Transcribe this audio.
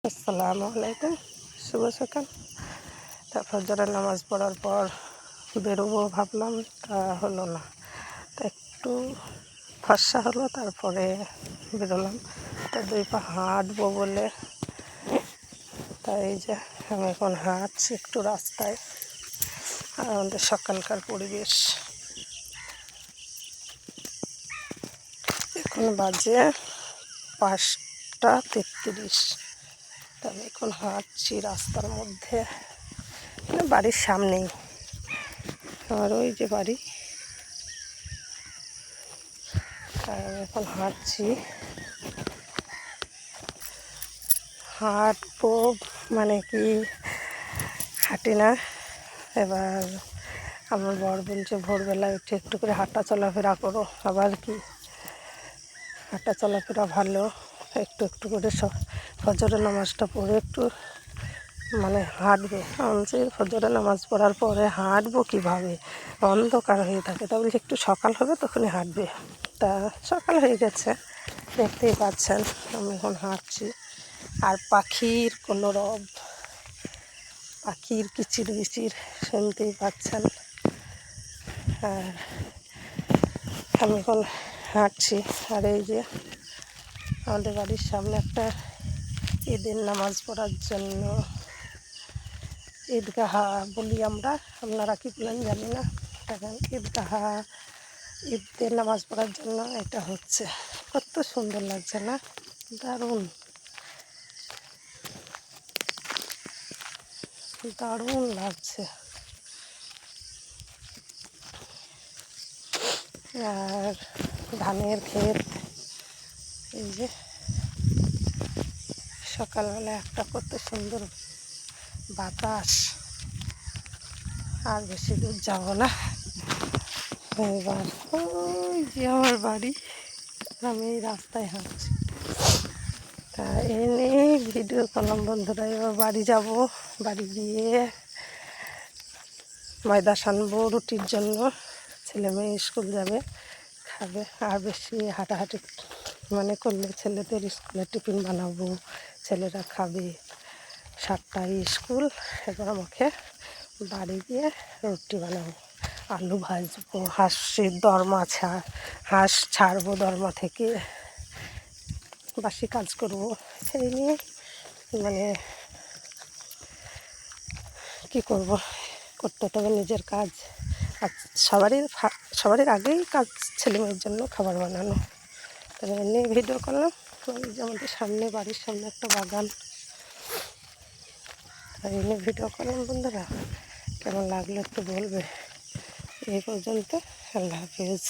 আসসালামু আলাইকুম, শুভ সকাল। ফজরের নামাজ পড়ার পর বেরোবো ভাবলাম, তা হলো না। তা একটু ফর্সা হলো, তারপরে বেরোলাম। তা 2 পা হাঁটবো বলে, তাই এই যে আমি এখন হাঁটছি একটু রাস্তায়। আর আমাদের সকালকার পরিবেশ, এখন বাজে 5টা 33। তা আমি এখন হাঁটছি রাস্তার মধ্যে, বাড়ির সামনেই আর ওই যে বাড়ি। এখন হাঁটছি, হাঁটবো মানে কি হাঁটি না। এবার আমার বর বলছে ভোরবেলায় উঠে একটু করে হাঁটা চলাফেরা করো। আবার কি হাঁটা চলাফেরা ভালো, একটু একটু করে ফজরের নামাজটা পড়ে একটু মানে হাঁটবে। বলছি ফজরের নামাজ পড়ার পরে হাঁটবো কীভাবে, অন্ধকার হয়ে থাকে। তা বলছি একটু সকাল হবে তখনই হাঁটবে। তা সকাল হয়ে গেছে, দেখতেই পাচ্ছেন আমি এখন হাঁটছি। আর পাখির কোনো রব, পাখির কিচির বিচির শুনতেই পাচ্ছেন। আর আমি এখন হাঁটছি। আর এই যে আমাদের বাড়ির সামনে একটা ঈদের নামাজ পড়ার জন্য ঈদগাহা বলি আমরা, আপনারা কি বলেন জানি না। এখন ঈদগাহা, ঈদের নামাজ পড়ার জন্য এটা হচ্ছে। কত সুন্দর লাগছে না, দারুণ দারুণ লাগছে। আর ধানের ক্ষেত, এই যে সকালবেলা একটা কত সুন্দর বাতাস। আর বেশি দূর যাব না, এবার ওই যে আমার বাড়ি, আমি এই রাস্তায় হাঁটছি। তা এনে ভিডিও করলাম বন্ধুরা। এবার বাড়ি যাব, বাড়ি গিয়ে ময়দা সানবো রুটির জন্য। ছেলে মেয়ে স্কুল যাবে, খাবে। আর বেশি হাঁটাহাঁটি মানে করলে ছেলেদের স্কুলে টিফিন বানাবো, ছেলেরা খাবে। 7টায় স্কুল। এবার আমাকে বাড়ি গিয়ে রুটি বানাবো, আলু ভাজবো, হাঁসের দরমা হাঁস ছাড়বো দরমা থেকে, বাসি কাজ করবো। সেই নিয়ে মানে কী করব, করতে হবে নিজের কাজ। আর সবারই আগেই কাজ ছেলে মেয়ের জন্য খাবার বানানো। তবে এমনি ভিডিও করলাম। ওই যে আমাদের সামনে, বাড়ির সামনে একটা বাগান, তাই এমনি ভিডিও করলাম বন্ধুরা। কেমন লাগলো একটু বলবে। এই পর্যন্ত, আল্লাহ হাফিজ।